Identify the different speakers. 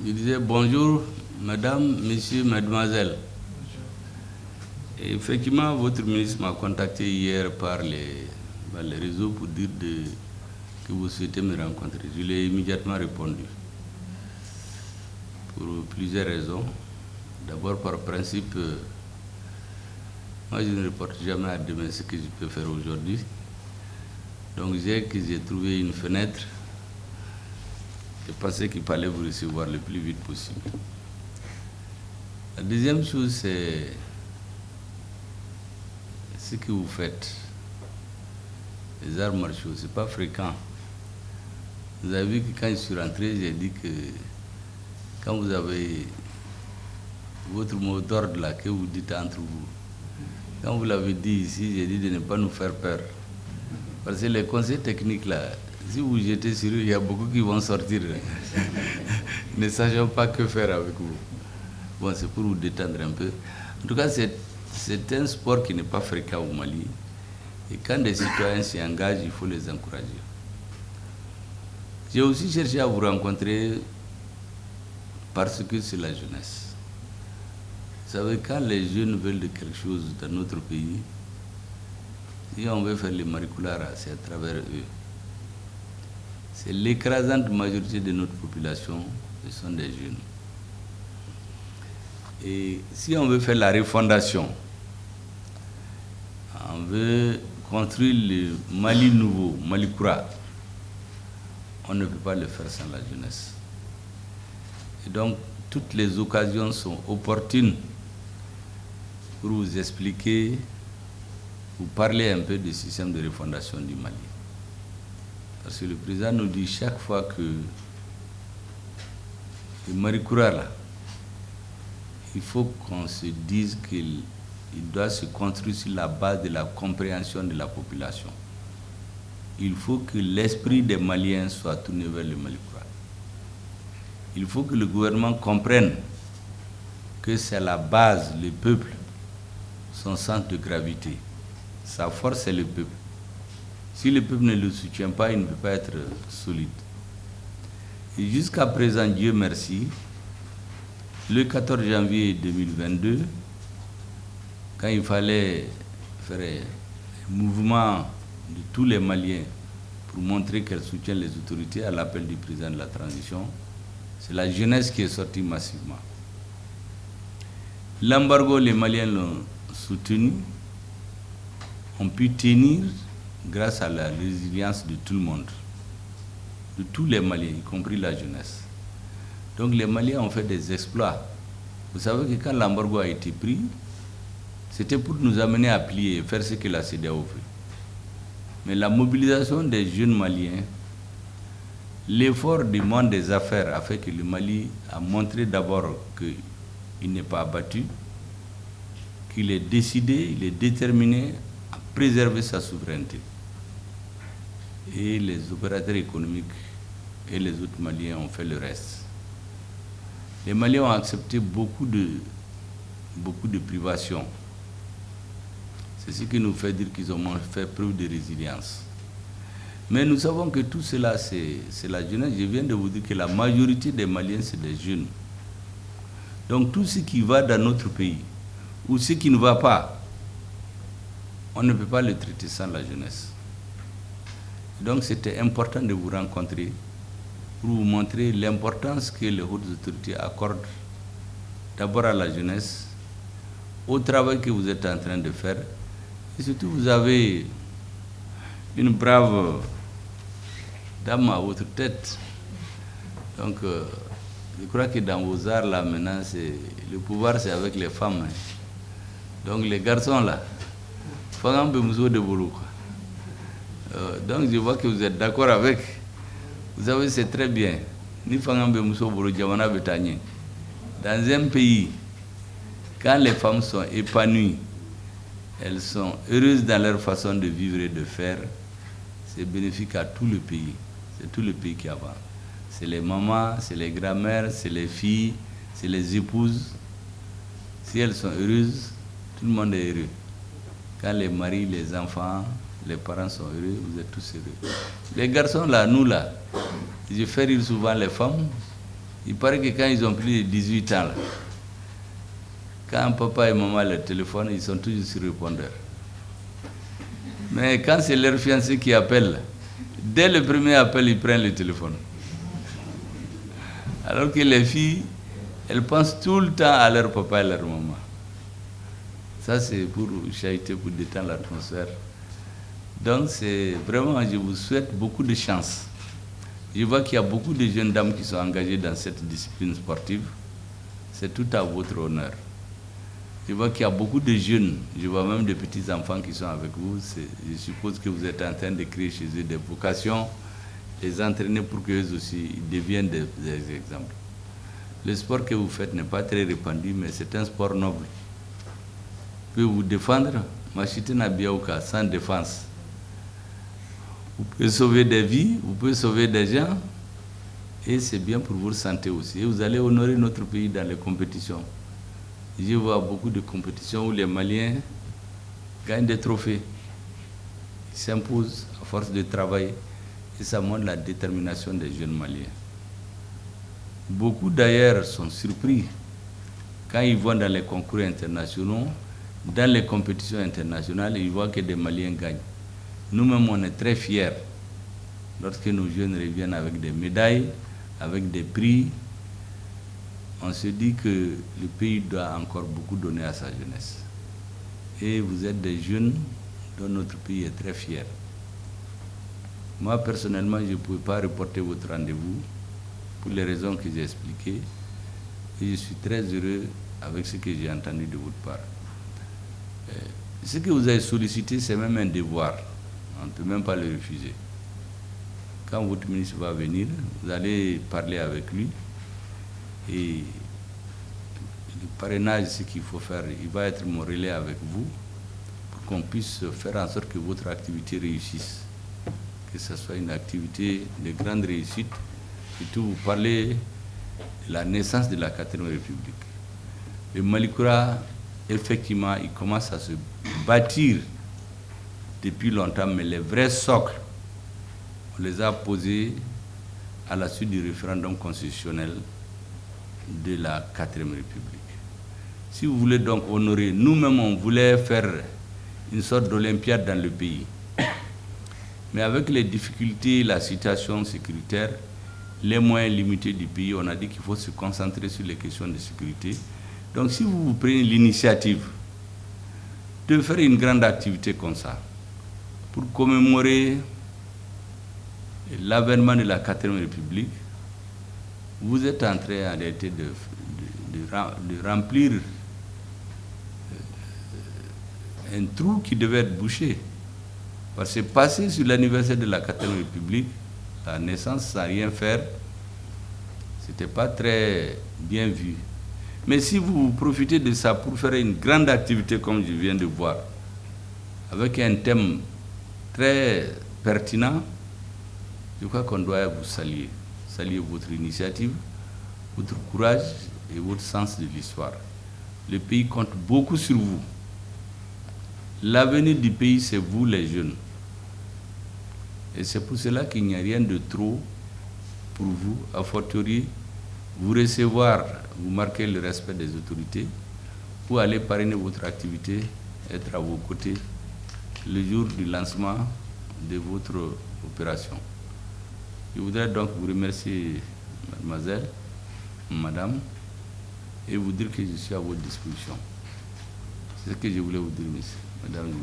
Speaker 1: Je disais bonjour, madame, monsieur, mademoiselle. Et effectivement, votre ministre m'a contacté hier par les réseaux pour dire que vous souhaitez me rencontrer. Je lui ai immédiatement répondu. Pour plusieurs raisons. D'abord, par principe, moi je ne reporte jamais à demain ce que je peux faire aujourd'hui. Donc j'ai trouvé une fenêtre. Je pensais qu'il fallait vous recevoir le plus vite possible. La deuxième chose, c'est ce que vous faites. Les arts martiaux, ce n'est pas fréquent. Vous avez vu que quand je suis rentré, j'ai dit que quand vous avez votre mot d'ordre là que vous dites entre vous, quand vous l'avez dit ici, j'ai dit de ne pas nous faire peur. Parce que les conseils techniques là, si vous jetez sur eux, il y a beaucoup qui vont sortir, ne sachant pas que faire avec vous. Bon, c'est pour vous détendre un peu. En tout cas, c'est un sport qui n'est pas fréquent au Mali. Et quand des citoyens s'y engagent, il faut les encourager. J'ai aussi cherché à vous rencontrer parce que c'est la jeunesse. Vous savez, quand les jeunes veulent de quelque chose dans notre pays, si on veut faire les maricoulara, c'est à travers eux. C'est l'écrasante majorité de notre population, ce sont des jeunes. Et si on veut faire la refondation, on veut construire le Mali nouveau, Mali Koura, on ne peut pas le faire sans la jeunesse. Et donc, toutes les occasions sont opportunes pour vous expliquer, vous parler un peu du système de refondation du Mali. Parce que le président nous dit chaque fois que le Mali Koura, là, il faut qu'on se dise qu'il doit se construire sur la base de la compréhension de la population. Il faut que l'esprit des Maliens soit tourné vers le Mali Koura. Il faut que le gouvernement comprenne que c'est la base, le peuple, son centre de gravité. Sa force, c'est le peuple. Si le peuple ne le soutient pas, il ne peut pas être solide. Et jusqu'à présent, Dieu merci, le 14 janvier 2022, quand il fallait faire un mouvement de tous les Maliens pour montrer qu'elle soutient les autorités à l'appel du président de la transition, c'est la jeunesse qui est sortie massivement. L'embargo, les Maliens l'ont soutenu, ont pu tenir grâce à la résilience de tout le monde, de tous les Maliens, y compris la jeunesse. Donc les Maliens ont fait des exploits. Vous savez que quand l'embargo a été pris, c'était pour nous amener à plier et faire ce que la CEDEAO fait. Mais la mobilisation des jeunes Maliens, l'effort du monde des affaires a fait que le Mali a montré d'abord qu'il n'est pas abattu, qu'il est décidé, il est déterminé à préserver sa souveraineté. Et les opérateurs économiques et les autres Maliens ont fait le reste. Les Maliens ont accepté beaucoup de privations. C'est ce qui nous fait dire qu'ils ont fait preuve de résilience. Mais nous savons que tout cela, c'est la jeunesse. Je viens de vous dire que la majorité des Maliens, c'est des jeunes. Donc tout ce qui va dans notre pays, ou ce qui ne va pas, on ne peut pas le traiter sans la jeunesse. Donc c'était important de vous rencontrer pour vous montrer l'importance que les hautes autorités accordent d'abord à la jeunesse, au travail que vous êtes en train de faire. Et surtout, vous avez une brave dame à votre tête. Donc, je crois que dans vos arts, là, maintenant, le pouvoir, c'est avec les femmes. Hein. Donc, les garçons, là, faut un peu de boulot. Donc, je vois que vous êtes d'accord avec. Vous savez, c'est très bien. Dans un pays, quand les femmes sont épanouies, elles sont heureuses dans leur façon de vivre et de faire, c'est bénéfique à tout le pays. C'est tout le pays qui avance. C'est les mamans, c'est les grand-mères, c'est les filles, c'est les épouses. Si elles sont heureuses, tout le monde est heureux. Quand les maris, les enfants, les parents sont heureux, vous êtes tous heureux. Les garçons là, nous là, je fais rire souvent les femmes Il paraît que quand ils ont plus de 18 ans, là, quand papa et maman leur téléphone, ils sont toujours sur répondeur. Mais quand c'est leur fiancé qui appelle, dès le premier appel, ils prennent le téléphone. Alors que les filles, elles pensent tout le temps à leur papa et leur maman. Ça, c'est pour charité, pour détendre l'atmosphère. Donc, c'est vraiment, je vous souhaite beaucoup de chance. Je vois qu'il y a beaucoup de jeunes dames qui sont engagées dans cette discipline sportive. C'est tout à votre honneur. Je vois qu'il y a beaucoup de jeunes, je vois même des petits-enfants qui sont avec vous. Je suppose que vous êtes en train de créer chez eux des vocations, les entraîner pour qu'eux aussi deviennent des exemples. Le sport que vous faites n'est pas très répandu, mais c'est un sport noble. Vous pouvez vous défendre, Machite Nabiaouka, sans défense. Vous pouvez sauver des vies, vous pouvez sauver des gens, et c'est bien pour votre santé aussi. Et vous allez honorer notre pays dans les compétitions. Je vois beaucoup de compétitions où les Maliens gagnent des trophées. Ils s'imposent à force de travail, et ça montre la détermination des jeunes Maliens. Beaucoup d'ailleurs sont surpris quand ils vont dans les concours internationaux, dans les compétitions internationales, ils voient que des Maliens gagnent. Nous-mêmes, on est très fiers lorsque nos jeunes reviennent avec des médailles, avec des prix. On se dit que le pays doit encore beaucoup donner à sa jeunesse. Et vous êtes des jeunes dont notre pays est très fier. Moi, personnellement, je ne pouvais pas reporter votre rendez-vous pour les raisons que j'ai expliquées. Et je suis très heureux avec ce que j'ai entendu de votre part. Ce que vous avez sollicité, c'est même un devoir. On ne peut même pas le refuser. Quand votre ministre va venir, vous allez parler avec lui. Et le parrainage, ce qu'il faut faire, il va être mon relais avec vous pour qu'on puisse faire en sorte que votre activité réussisse. Que ce soit une activité de grande réussite. Et tout, vous parlez de la naissance de la 4e République. Le Malikoura, effectivement, il commence à se bâtir depuis longtemps, mais les vrais socles, on les a posés à la suite du référendum constitutionnel de la 4e République. Si vous voulez donc honorer, nous-mêmes on voulait faire une sorte d'olympiade dans le pays. Mais avec les difficultés, la situation sécuritaire, les moyens limités du pays, on a dit qu'il faut se concentrer sur les questions de sécurité. Donc si vous prenez l'initiative de faire une grande activité comme ça, pour commémorer l'avènement de la 4e République, vous êtes en train en réalité de remplir un trou qui devait être bouché. Parce que passer sur l'anniversaire de la 4e République, la naissance sans rien faire, ce n'était pas très bien vu. Mais si vous profitez de ça pour faire une grande activité comme je viens de voir, avec un thème très pertinent, je crois qu'on doit vous saluer. Saluer votre initiative, votre courage et votre sens de l'histoire. Le pays compte beaucoup sur vous. L'avenir du pays, c'est vous les jeunes. Et c'est pour cela qu'il n'y a rien de trop pour vous, a fortiori, vous recevoir, vous marquer le respect des autorités, pour aller parrainer votre activité, être à vos côtés le jour du lancement de votre opération. Je voudrais donc vous remercier, mademoiselle, madame, et vous dire que je suis à votre disposition. C'est ce que je voulais vous dire, monsieur. Mesdames et